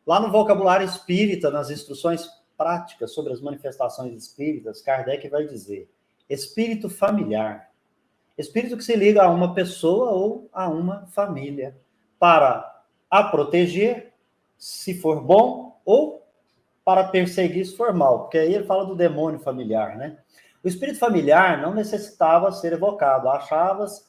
Lá no vocabulário espírita, nas instruções práticas sobre as manifestações espíritas, Kardec vai dizer: espírito familiar, espírito que se liga a uma pessoa ou a uma família, para a proteger, se for bom, ou para perseguir, se for mal, porque aí ele fala do demônio familiar, né? O espírito familiar não necessitava ser evocado,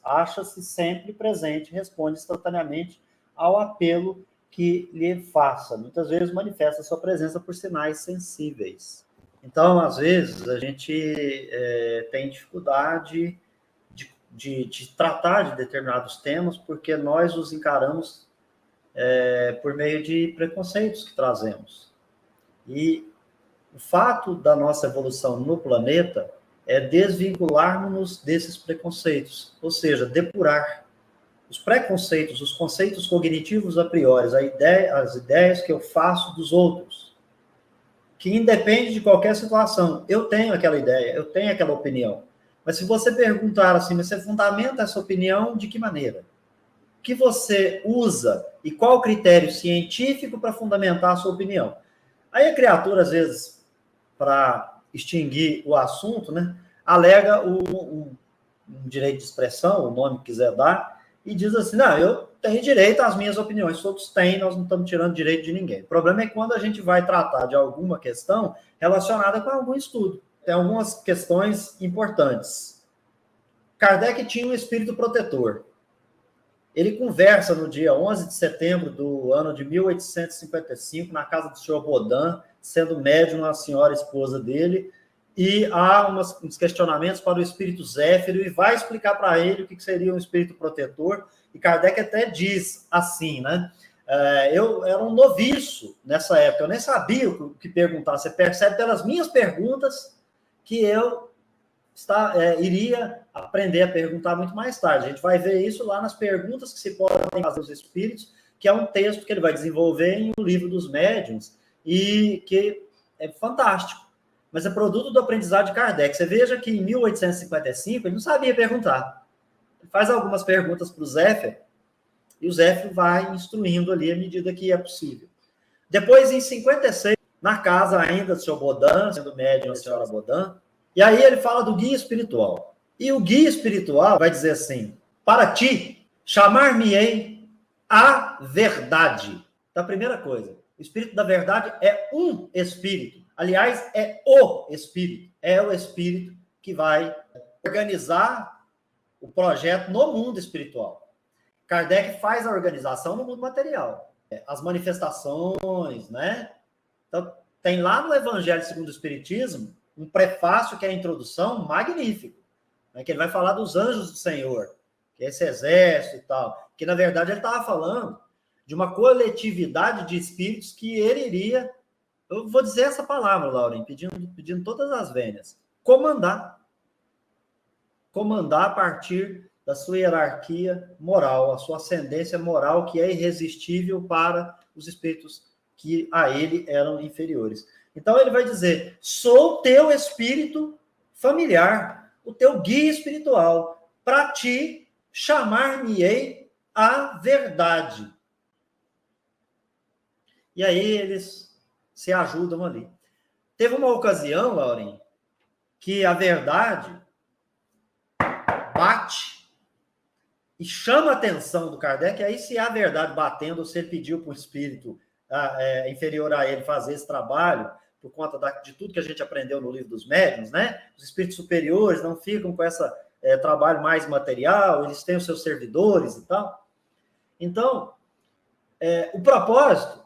acha-se sempre presente, responde instantaneamente ao apelo que lhe faça. Muitas vezes manifesta sua presença por sinais sensíveis. Então, às vezes, a gente tem dificuldade de tratar de determinados temas porque nós os encaramos por meio de preconceitos que trazemos. E o fato da nossa evolução no planeta é desvincularmos-nos desses preconceitos, ou seja, depurar os preconceitos, os conceitos cognitivos a priori, as ideias que eu faço dos outros, que independe de qualquer situação. Eu tenho aquela ideia, eu tenho aquela opinião. Mas se você perguntar assim, você fundamenta essa opinião de que maneira? O que você usa e qual o critério científico para fundamentar a sua opinião? Aí a criatura, às vezes, para extinguir o assunto, né, alega um direito de expressão, o nome que quiser dar, e diz assim, não, eu tenho direito às minhas opiniões, todos têm, nós não estamos tirando direito de ninguém. O problema é quando a gente vai tratar de alguma questão relacionada com algum estudo. Tem algumas questões importantes. Kardec tinha um espírito protetor. Ele conversa no dia 11 de setembro do ano de 1855, na casa do senhor Baudin, sendo médium a senhora esposa dele, e há uns questionamentos para o espírito Zéfiro, e vai explicar para ele o que seria um espírito protetor, e Kardec até diz assim, né? Eu era um noviço nessa época, eu nem sabia o que perguntar, você percebe pelas minhas perguntas que eu iria aprender a perguntar muito mais tarde. A gente vai ver isso lá nas perguntas que se podem fazer aos espíritos, que é um texto que ele vai desenvolver em O Livro dos Médiuns, e que é fantástico, mas é produto do aprendizado de Kardec. Você veja que em 1855 ele não sabia perguntar. Ele faz algumas perguntas para o Zéfiro, e o Zéfiro vai instruindo ali à medida que é possível. Depois, em 56, na casa ainda do senhor Baudin, sendo médium a senhora Baudin, e aí ele fala do guia espiritual. E o guia espiritual vai dizer assim: para ti, chamar-me-ei a verdade. Então, a primeira coisa, o espírito da verdade é um espírito. Aliás, é o espírito. É o espírito que vai organizar o projeto no mundo espiritual. Kardec faz a organização no mundo material. As manifestações, né? Então, tem lá no Evangelho segundo o Espiritismo um prefácio que é a introdução magnífico, né, que ele vai falar dos anjos do Senhor, que é esse exército e tal, que na verdade ele estava falando de uma coletividade de espíritos que ele iria, eu vou dizer essa palavra, Lauren, pedindo todas as vênias, comandar a partir da sua hierarquia moral, a sua ascendência moral que é irresistível para os espíritos que a ele eram inferiores. Então ele vai dizer: sou teu espírito familiar, o teu guia espiritual, para ti chamar-me-ei a verdade. E aí eles se ajudam ali. Teve uma ocasião, Lauren, que a verdade bate e chama a atenção do Kardec. Aí, se a verdade batendo, se ele pediu para um espírito inferior a ele fazer esse trabalho, por conta de tudo que a gente aprendeu no Livro dos Médiuns, né? Os espíritos superiores não ficam com esse trabalho mais material, eles têm os seus servidores e tal. Então, o propósito,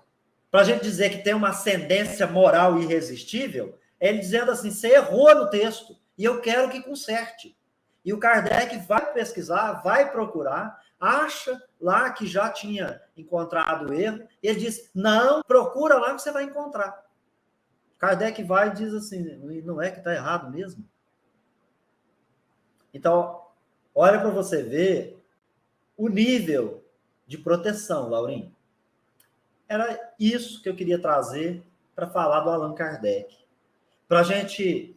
para a gente dizer que tem uma ascendência moral irresistível, é ele dizendo assim: você errou no texto e eu quero que conserte. E o Kardec vai pesquisar, vai procurar, acha lá que já tinha encontrado o erro, e ele diz: não, procura lá que você vai encontrar. Kardec vai e diz assim: não é que está errado mesmo? Então, olha para você ver o nível de proteção, Laurinho. Era isso que eu queria trazer para falar do Allan Kardec. Para a gente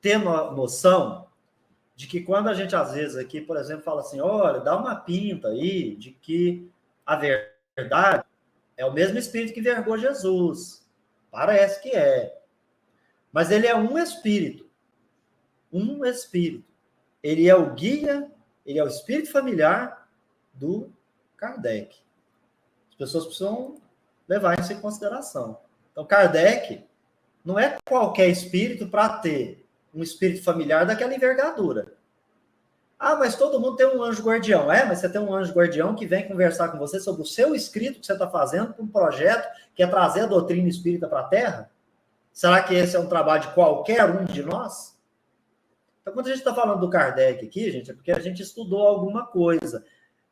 ter noção de que quando a gente, às vezes, aqui, por exemplo, fala assim: olha, dá uma pinta aí de que a verdade É o mesmo espírito que vergou Jesus. Parece que é. Mas ele é um espírito. Um espírito. Ele é o guia, ele é o espírito familiar do Kardec. As pessoas precisam levar isso em consideração. Então, Kardec não é qualquer espírito para ter um espírito familiar daquela envergadura. Ah, mas todo mundo tem um anjo guardião. É, mas você tem um anjo guardião que vem conversar com você sobre o seu escrito que você está fazendo para um projeto que é trazer a doutrina espírita para a Terra? Será que esse é um trabalho de qualquer um de nós? Então, quando a gente está falando do Kardec aqui, gente, é porque a gente estudou alguma coisa.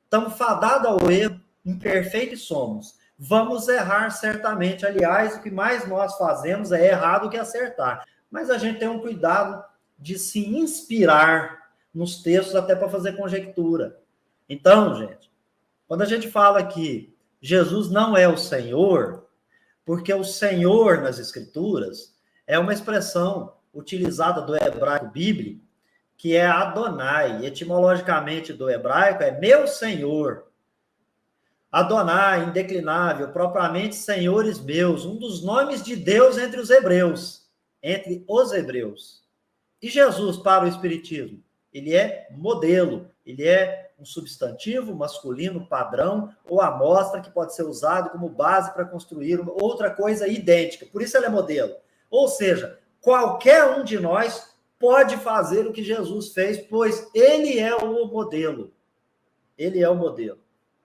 Estamos fadados ao erro, imperfeitos somos. Vamos errar certamente. Aliás, o que mais nós fazemos é errar do que acertar. Mas a gente tem um cuidado de se inspirar nos textos até para fazer conjectura. Então, gente, quando a gente fala que Jesus não é o Senhor, porque o Senhor nas Escrituras é uma expressão utilizada do hebraico bíblico, que é Adonai. Etimologicamente do hebraico é meu Senhor. Adonai, indeclinável, propriamente senhores meus, um dos nomes de Deus entre os hebreus. E Jesus, para o Espiritismo, ele é modelo, ele é um substantivo masculino padrão ou amostra que pode ser usado como base para construir outra coisa idêntica. Por isso ele é modelo. Ou seja, qualquer um de nós pode fazer o que Jesus fez, pois ele é o modelo. Ele é o modelo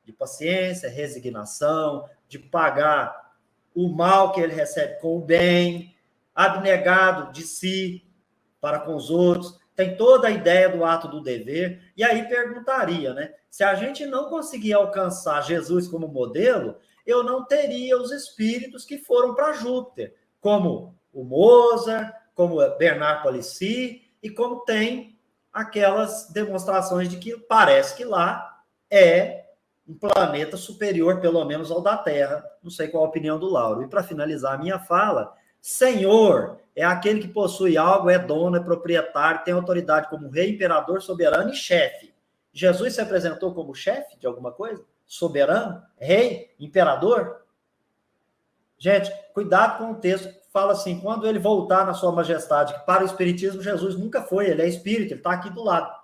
de paciência, resignação, de pagar o mal que ele recebe com o bem, abnegado de si para com os outros. Tem toda a ideia do ato do dever. E aí perguntaria, né? Se a gente não conseguir alcançar Jesus como modelo, eu não teria os espíritos que foram para Júpiter, como o Mozart, como Bernard Palissy, e como tem aquelas demonstrações de que parece que lá é um planeta superior, pelo menos ao da Terra. Não sei qual a opinião do Lauro. E para finalizar a minha fala, Senhor é aquele que possui algo, é dono, é proprietário, tem autoridade como rei, imperador, soberano e chefe. Jesus se apresentou como chefe de alguma coisa? Soberano? Rei? Imperador? Gente, cuidado com o texto. Fala assim, quando ele voltar na sua majestade, que para o espiritismo Jesus nunca foi, ele é espírito, ele está aqui do lado.